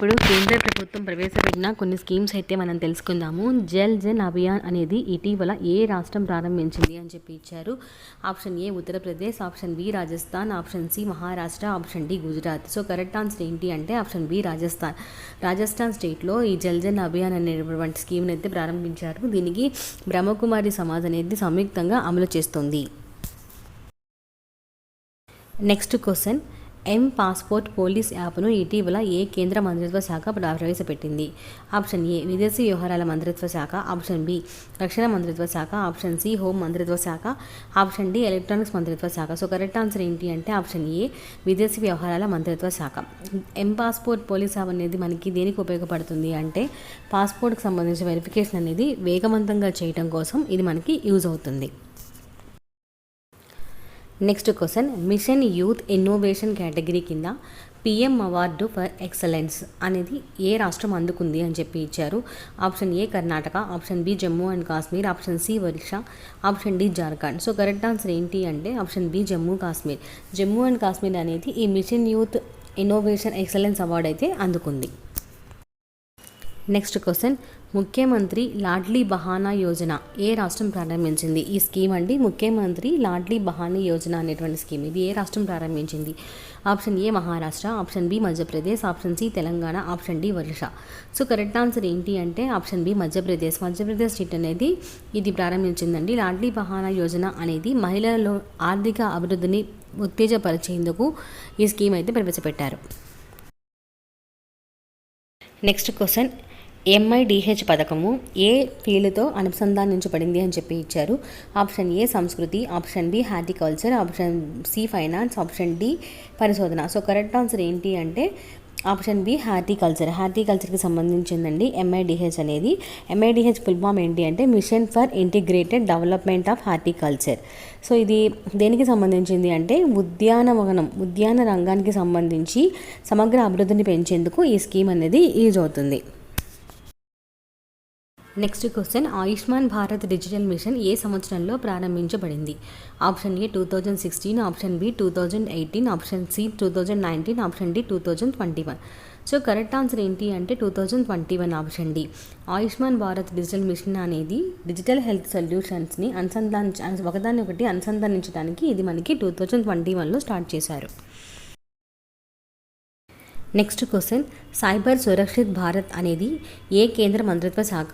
ఇప్పుడు కేంద్ర ప్రభుత్వం ప్రవేశపెట్టిన కొన్ని స్కీమ్స్ అయితే మనం తెలుసుకుందాము. జల్ జన్ అభియాన్ అనేది ఇటీవల ఏ రాష్ట్రం ప్రారంభించింది అని చెప్పి ఇచ్చారు. ఆప్షన్ ఏ Uttar Pradesh, option B Rajasthan, option C Maharashtra, option D Gujarat. So correct answer ఏంటి అంటే ఆప్షన్ బి రాజస్థాన్. రాజస్థాన్ స్టేట్లో ఈ జల్ జన్ అభియాన్ అనేటువంటి స్కీమ్ని అయితే ప్రారంభించారు. దీనికి బ్రహ్మకుమారి సమాజ్ అనేది సంయుక్తంగా అమలు చేస్తుంది. నెక్స్ట్ క్వశ్చన్, పాస్పోర్ట్ పోలీస్ యాప్ను ఇటీవల ఏ కేంద్ర మంత్రిత్వ శాఖ ప్రవేశపెట్టింది? ఆప్షన్ ఏ విదేశీ వ్యవహారాల మంత్రిత్వ శాఖ, ఆప్షన్ బి రక్షణ మంత్రిత్వ శాఖ, ఆప్షన్ సి హోం మంత్రిత్వ శాఖ, ఆప్షన్ డి ఎలక్ట్రానిక్స్ మంత్రిత్వ శాఖ. సో కరెక్ట్ ఆన్సర్ ఏంటి అంటే ఆప్షన్ ఏ విదేశీ వ్యవహారాల మంత్రిత్వ శాఖ. పాస్పోర్ట్ పోలీస్ యాప్ అనేది మనకి దేనికి ఉపయోగపడుతుంది అంటే పాస్పోర్ట్కి సంబంధించిన వెరిఫికేషన్ అనేది వేగవంతంగా చేయడం కోసం ఇది మనకి యూజ్ అవుతుంది. Next question, mission youth innovation category కింద పిఎం అవార్డు ఫర్ ఎక్సలెన్స్ అనేది ఏ రాష్ట్రం అందుకుంది అని చెప్పి ఇచ్చారు. Option A Karnataka, option B Jammu and Kashmir, option C Orissa, option D Jharkhand. So correct answer ఏంటి అంటే option B Jammu Kashmir. Jammu and Kashmir అనేది ఈ mission youth innovation excellence award అయితే అందుకుంది. నెక్స్ట్ క్వశ్చన్, ముఖ్యమంత్రి లాడ్లీ బహానా యోజన ఏ రాష్ట్రం ప్రారంభించింది? ఈ స్కీమ్ అండి ముఖ్యమంత్రి లాడ్లీ బహానీ యోజన అనేటువంటి స్కీమ్. ఇది ఏ రాష్ట్రం ప్రారంభించింది? Option A Maharashtra, option B Madhya Pradesh, option C Telangana, option D Orissa. So correct answer ఏంటి అంటే option B Madhya Pradesh. Madhya Pradesh state అనేది ఇది ప్రారంభించిందండి. లాడ్లీ బహానా యోజన అనేది మహిళలలో ఆర్థిక అభివృద్ధిని ఉత్తేజపరిచేందుకు ఈ స్కీమ్ అయితే ప్రవేశపెట్టారు. నెక్స్ట్ క్వశ్చన్, MIDH పథకము ఏ ఫీల్డ్తో అనుసంధానించబడింది అని చెప్పి ఇచ్చారు. ఆప్షన్ ఏ సంస్కృతి, option B horticulture, option C finance, option D పరిశోధన. సో కరెక్ట్ ఆన్సర్ ఏంటి అంటే ఆప్షన్ బి హార్టికల్చర్. హార్టికల్చర్కి సంబంధించిందండి MIDH అనేది. MIDH ఫుల్ ఫామ్ ఏంటి అంటే mission for integrated development of horticulture. So ఇది దేనికి సంబంధించింది అంటే ఉద్యాన రంగానికి సంబంధించి సమగ్ర అభివృద్ధిని పెంచేందుకు ఈ స్కీమ్ అనేది యూజ్ అవుతుంది. Next question, Ayushman Bharat digital mission ఏ సంవత్సరంలో ప్రారంభించబడింది? Option A 2016, option B 2018, option C 2019, option D 2021. So correct answer ఏంటి అంటే 2021 option D. Ayushman Bharat digital mission అనేది డిజిటల్ హెల్త్ సొల్యూషన్స్ని ఒకదాన్ని ఒకటి అనుసంధానించడానికి ఇది మనకి 2021లో స్టార్ట్ చేశారు. Next question, cyber Surakshit Bharat అనేది ఏ కేంద్ర మంత్రిత్వ శాఖ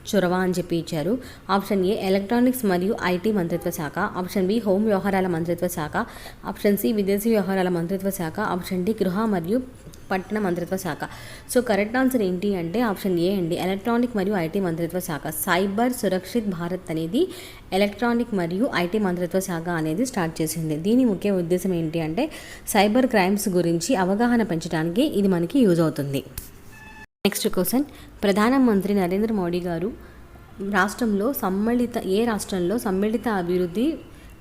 చొరవ అని చెప్పి ఇచ్చారు. ఆప్షన్ ఏ ఎలక్ట్రానిక్స్ మరియు IT మంత్రిత్వ శాఖ, ఆప్షన్ బి హోం వ్యవహారాల మంత్రిత్వ శాఖ, ఆప్షన్ సి విదేశీ వ్యవహారాల మంత్రిత్వ శాఖ, ఆప్షన్ డి గృహ మరియు పట్టణ మంత్రిత్వ శాఖ. సో కరెక్ట్ ఆన్సర్ ఏంటి అంటే ఆప్షన్ ఏ అండి ఎలక్ట్రానిక్ మరియు IT మంత్రిత్వ శాఖ. సైబర్ సురక్షిత్ భారత్ అనేది ఎలక్ట్రానిక్ మరియు IT మంత్రిత్వ శాఖ అనేది స్టార్ట్ చేసింది. దీని ముఖ్య ఉద్దేశం ఏంటి అంటే సైబర్ క్రైమ్స్ గురించి అవగాహన పెంచడానికి ఇది మనకి యూజ్ అవుతుంది. నెక్స్ట్ క్వశ్చన్, ప్రధానమంత్రి నరేంద్ర మోడీ గారు ఏ రాష్ట్రంలో సమ్మిళిత అభివృద్ధి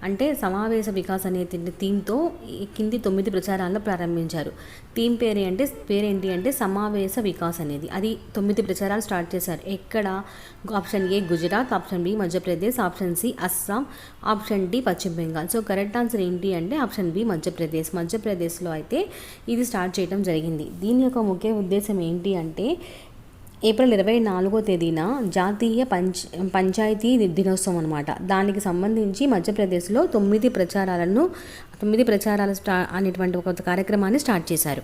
అంటే సమావేశ వికాస్ అనే థీమ్తో కింది 9 ప్రచారాలను ప్రారంభించారు. థీమ్ పేరేంటి అంటే సమావేశ వికాస్ అనేది. అది 9 ప్రచారాలు స్టార్ట్ చేశారు. ఎక్కడ? Option A Gujarat, option B Madhya Pradesh, option C Assam, option D పశ్చిమ బెంగాల్. సో కరెక్ట్ ఆన్సర్ ఏంటి అంటే ఆప్షన్ బి మధ్యప్రదేశ్లో అయితే ఇది స్టార్ట్ చేయడం జరిగింది. దీని యొక్క ముఖ్య ఉద్దేశం ఏంటి అంటే ఏప్రిల్ 24వ తేదీన జాతీయ పంచాయతీ దినోత్సవం అనమాట. దానికి సంబంధించి మధ్యప్రదేశ్లో 9 ప్రచారాలు అనేటువంటి ఒక కార్యక్రమాన్ని స్టార్ట్ చేశారు.